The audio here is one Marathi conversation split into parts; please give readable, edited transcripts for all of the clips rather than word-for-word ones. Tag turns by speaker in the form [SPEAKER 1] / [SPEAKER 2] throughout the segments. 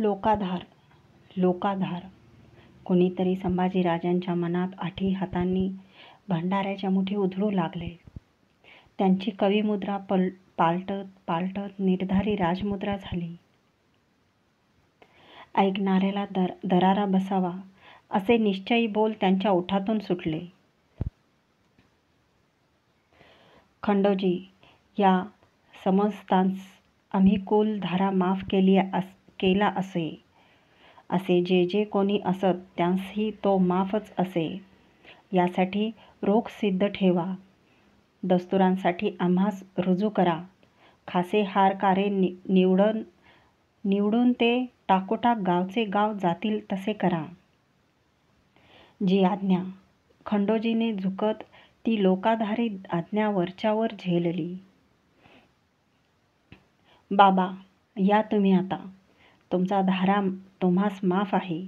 [SPEAKER 1] लोकाधार लोकाधार कोणीतरी संभाजीराजांच्या मनात आठी हातांनी भंडाऱ्याच्या मुठी उधळू लागले. त्यांची कविमुद्रा पालटत पालटत निर्धारी राजमुद्रा झाली. ऐकणाऱ्याला दरारा बसावा असे निश्चयी बोल त्यांच्या ओठातून सुटले. खंडोजी, या समस्तांस आम्ही कुल धारा माफ केला असे जे जे कोणी असत त्यांसही तो माफच असे. यासाठी रोख सिद्ध ठेवा. दस्तुरांसाठी आम्हास रुजू करा. खासे हार कारे निवडून ते टाकोटाक गावचे गाव जातील तसे करा. जी आज्ञा. खंडोजीने झुकत ती लोकाधारी आज्ञा वरच्यावर झेलली. बाबा, या तुम्ही आता. तुमचा धारा तुम्हास माफ आहे.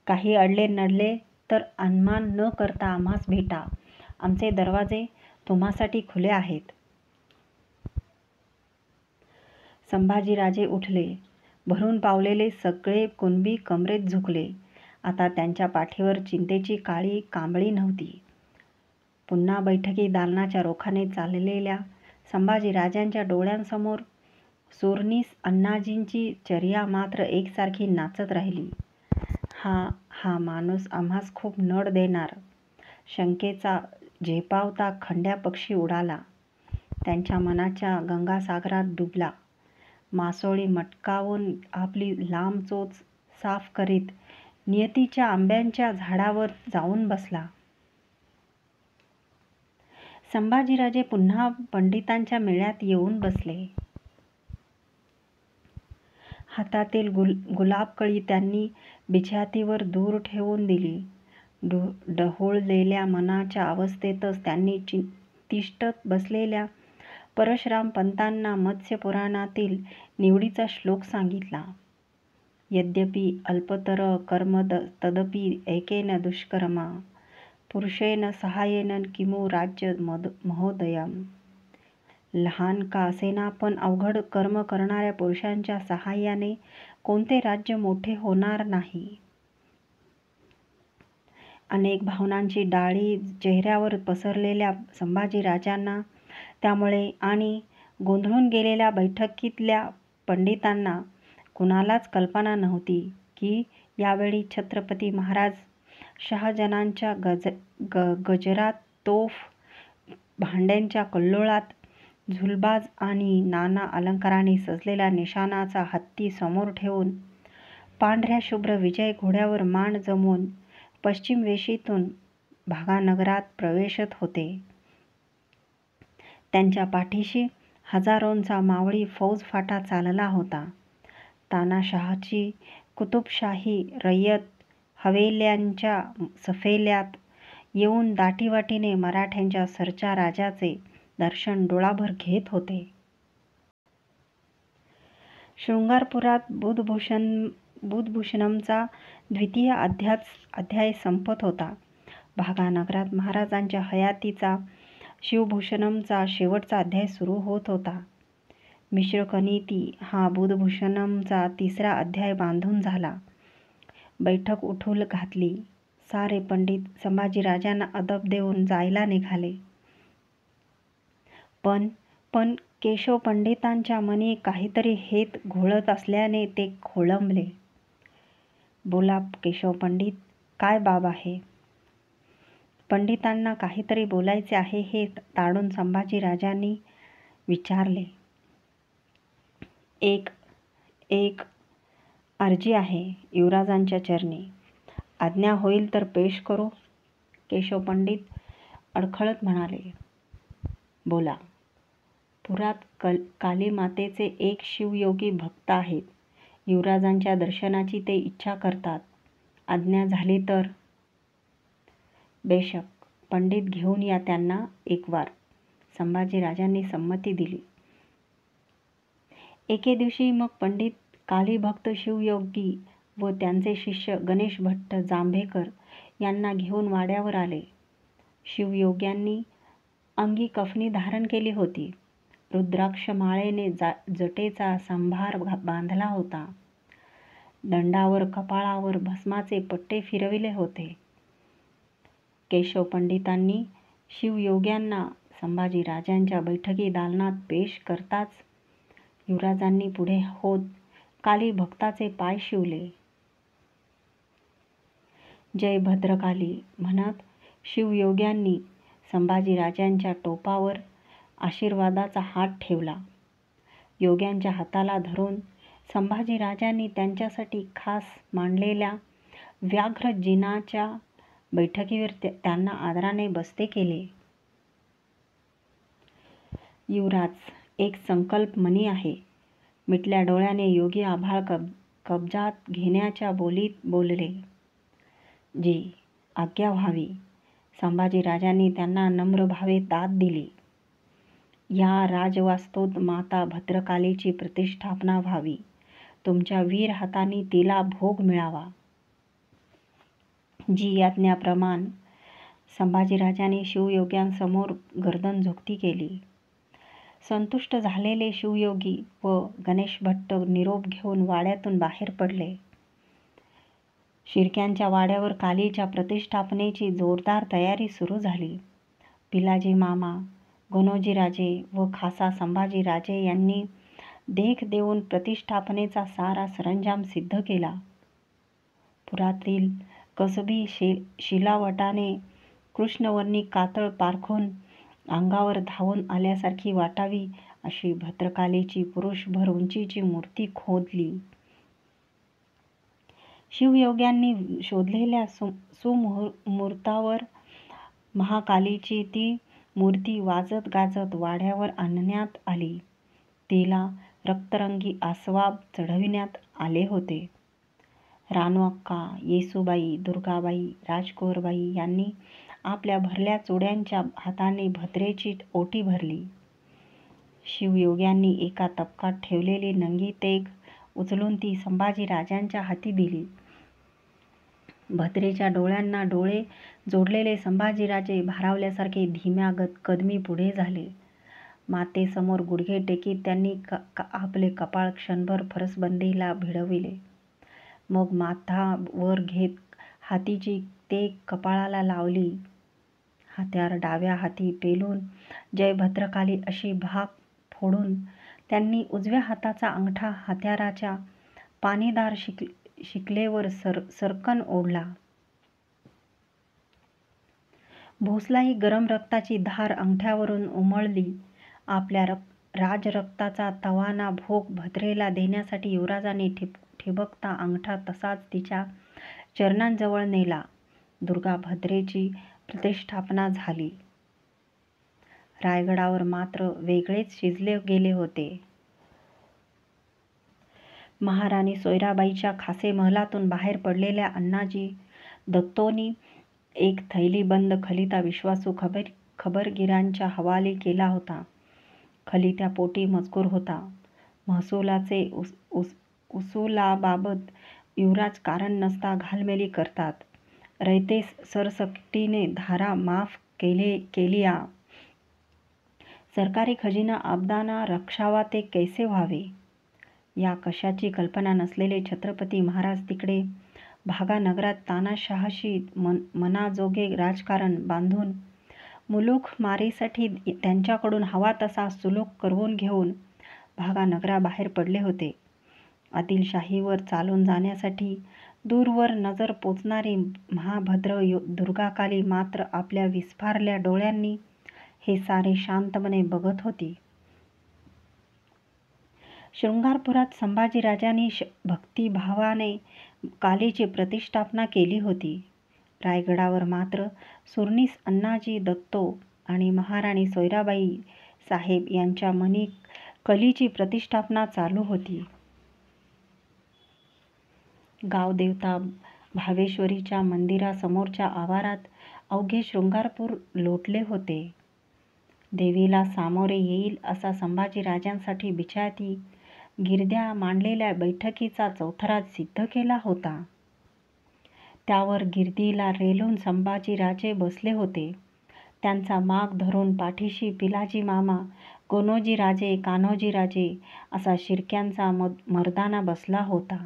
[SPEAKER 1] काही अडले नडले तर अनमान न करता आम्हास भेटा. आमचे दरवाजे तुम्हासाठी खुले आहेत. संभाजीराजे उठले. भरून पावलेले सगळे कुणबी कमरेत झुकले. आता त्यांच्या पाठीवर चिंतेची काळी कांबळी नव्हती. पुन्हा बैठकी दालनाच्या रोखाने चाललेल्या संभाजीराजांच्या डोळ्यांसमोर सोरनीस अण्णाजींची चर्या मात्र एकसारखी नाचत राहिली. हा माणूस आम्हास खूप नड देणार. शंकेचा झेपावता खंड्या पक्षी उडाला. त्यांच्या मनाच्या गंगासागरात डुबला. मासोळी मटकावून आपली लांब चोच साफ करीत नियतीच्या आंब्याच्या झाडावर जाऊन बसला. संभाजीराजे पुन्हा पंडितांच्या मेळ्यात येऊन बसले. हातातील गुलाबकळी त्यांनी बिछातीवर दूर ठेवून दिली. ढवळलेल्या मनाच्या अवस्थेतच त्यांनी तिष्ठत बसलेल्या परशुराम पंतांना मत्स्य पुराणातील निवडीचा श्लोक सांगितला. यद्यपि अल्पतर कर्म तदपि एकेन दुष्कर्मा पुरुषेण सहाय्येन किमु राज्य महोदयम्. लहान का असेना पण अवघड कर्म करणाऱ्या पुरुषांच्या सहाय्याने कोणते राज्य मोठे होणार नाही. अनेक भावनांची डाळी चेहऱ्यावर पसरलेल्या संभाजीराजांना त्यामुळे आणि गोंधळून गेलेल्या बैठकीतल्या पंडितांना कुणालाच कल्पना नव्हती की यावेळी छत्रपती महाराज शहाजहानांच्या गजरात, तोफ, भांड्यांच्या कल्लोळात, झुलबाज आणि नाना अलंकारांनी सजलेला निशाणाचा हत्ती समोर ठेवून पांढऱ्या शुभ्र विजय घोड्यावर मान जमवून पश्चिम वेशीतून भागानगरात प्रवेशत होते. त्यांच्या पाठीशी हजारोंचा मावळी फौजफाटा चालला होता. तानाशहाची कुतुबशाही रय्यत हवेल्यांच्या सफेल्यात येऊन दाटीवाटीने मराठ्यांच्या सरच्या राजाचे दर्शन डोळाभर घेत होते. शृंगारपुरात बुधभूषणमचा द्वितीय अध्याय संपत होता. भागानगरात महाराजांच्या हयातीचा शिवभूषणमचा शेवटचा अध्याय सुरू होत होता. मिश्रकनीती हा बुधभूषणमचा तिसरा अध्याय बांधून झाला. बैठक उठू घातली. सारे पंडित संभाजीराजांना अदब देऊन जायला निघाले. पण केशव पंडितांच्या मनी काहीतरी हेत घोळत असल्याने ते खोळंबले. बोला केशव पंडित, काय बाब आहे? पंडितांना काहीतरी बोलायचे आहे हे ताडून संभाजीराजांनी विचारले. एक अर्जी आहे युवराजांच्या चरणी. आज्ञा होईल तर पेश करू. केशव पंडित अडखळत म्हणाले. बोला. पुरात कालीमातेचे एक शिवयोगी भक्त आहेत. युवराजांच्या दर्शनाची ते इच्छा करतात. आज्ञा झाली तर? बेशक. पंडित घेऊन या त्यांना एकवार. संभाजीराजांनी संमती दिली. एके दिवशी मग पंडित कालीभक्त शिवयोगी व त्यांचे शिष्य गणेश भट्ट जांभेकर यांना घेऊन वाड्यावर आले. शिवयोग्यांनी अंगी कफनी धारण केली होती. रुद्राक्ष माळेने जटेचा सांभार बांधला होता. दंडावर कपाळावर भस्माचे पट्टे फिरविले होते. केशव पंडितांनी शिवयोग्यांना संभाजीराजांच्या बैठकी दालनात पेश करताच युवराजांनी पुढे होत काली भक्ताचे पाय शिवले. जय भद्रकाली म्हणत शिवयोग्यांनी संभाजीराजांच्या टोपावर आशीर्वादाचा हात ठेवला. योग्यांच्या हाताला धरून संभाजीराजांनी त्यांच्यासाठी खास मांडलेल्या व्याघ्र जिनाच्या बैठकीवर त्यांना आदराने बसते केले. युवराज, एक संकल्प मनी आहे. मिटल्या डोळ्याने योगी आभाळ कब्जात घेण्याच्या बोलीत बोलले. जी, आज्ञा व्हावी. संभाजीराजांनी त्यांना नम्र भावे दाद दिली. या राजवास्तूत माता भद्रकालीची प्रतिष्ठापना व्हावी. तुमच्या वीर हातांनी तिला भोग मिळावा. जी आज्ञाप्रमाण संभाजीराजांनी शिवयोग्यांसमोर गर्दन झुकती केली. संतुष्ट झालेले शिवयोगी व गणेश भट्ट निरोप घेऊन वाड्यातून बाहेर पडले. शिर्क्यांच्या वाड्यावर कालीच्या प्रतिष्ठापनेची जोरदार तयारी सुरू झाली. पिलाजी मामा, गणोजीराजे व खासा संभाजीराजे यांनी देख देऊन प्रतिष्ठापनेचा सारा सरंजाम सिद्ध केला. पुरातील कसबी शिलावटाने कृष्णवर्णी कातळ पारखून अंगावर धावून आल्यासारखी वाटावी अशी भद्रकालीची पुरुषभर उंचीची मूर्ती खोदली. शिवयोग्यांनी शोधलेल्या सुमुहूर्तावर महाकालीची ती मूर्ती वाजत गाजत वाड्यावर आणण्यात आली. तिला रक्तरंगी आसवाब चढविण्यात आले होते. रानूअक्का, येसूबाई, दुर्गाबाई, राजकुंवरबाई यांनी आपल्या भरल्या चुड्यांच्या हाताने भद्रेची ओटी भरली. शिवयोग्यांनी एका तबकात ठेवलेली नंगी तेग उचलून ती संभाजीराजांच्या हाती दिली. भद्रेच्या डोळ्यांना डोळे जोडलेले संभाजीराजे भारावल्यासारखे धीम्या कदमी पुढे झाले. मातेसमोर गुडघे टेकीत त्यांनी आपले कपाळ क्षणभर फरसबंदीला भिडविले. मग माथा वर घेत हातीची तेग कपाळाला लावली. हात्यार डाव्या हाती पेलून जय भद्रकाली अशी भाक फोडून त्यांनी उजव्या हाताचा अंगठा हात्याराच्या पाणीदार शिकलेवर सरकन ओढला. भोसलाही गरम रक्ताची धार अंगठ्यावरून उमळली. आपल्या राजरक्ताचा तवाना भोग भद्रेला देण्यासाठी युवराजांनी ठिबकता अंगठा तसाच तिच्या चरणांजवळ नेला. दुर्गा भद्रेची प्रतिष्ठापना झाली. रायगडावर मात्र वेगळेच शिजले गेले होते. महाराणी सोयराबाईच्या खासे महलातून बाहेर पडलेल्या अण्णाजी दत्तोंनी एक थैलीबंद खलिता विश्वासू खबरगीरांच्या हवाली केला होता. खलित्या पोटी मजकूर होता. महसुलाचे उसूलाबाबत युवराज कारण नसता घालमेली करतात. रयतेस सरसकटीने धारा माफ केलिया. सरकारी खजिना अब्दाना रक्षावा ते कैसे व्हावे या कशाची कल्पना नसलेले छत्रपती महाराज तिकडे भागानगरात तानाशहाशी मनाजोगे राजकारण बांधून मुलूखमारीसाठी त्यांच्याकडून हवा तसा सुलूक करवून घेऊन भागानगराबाहेर पडले होते. आदिलशाहीवर चालून जाण्यासाठी दूरवर नजर पोचणारी महाभद्र दुर्गाकाली मात्र आपल्या विस्फारल्या डोळ्यांनी हे सारे शांतपणे बघत होती. शृंगारपुरात संभाजीराजांनी भक्तिभावाने कालीची प्रतिष्ठापना केली होती. रायगडावर मात्र सुरनीस अण्णाजी दत्तो आणि महाराणी सोयराबाई साहेब यांच्या मनी कलीची प्रतिष्ठापना चालू होती. गावदेवता भावेश्वरीच्या मंदिरासमोरच्या आवारात अवघे शृंगारपूर लोटले होते. देवीला सामोरे येईल असा संभाजीराजांसाठी बिछाती गिरद्या मांडलेल्या बैठकीचा चौथरा सिद्ध केला होता. त्यावर गिरदीला रेलून संभाजीराजे बसले होते. त्यांचा माग धरून पाठीशी पिलाजी मामा, गणोजीराजे, कान्होजीराजे असा शिर्क्यांचा मर्दाना बसला होता.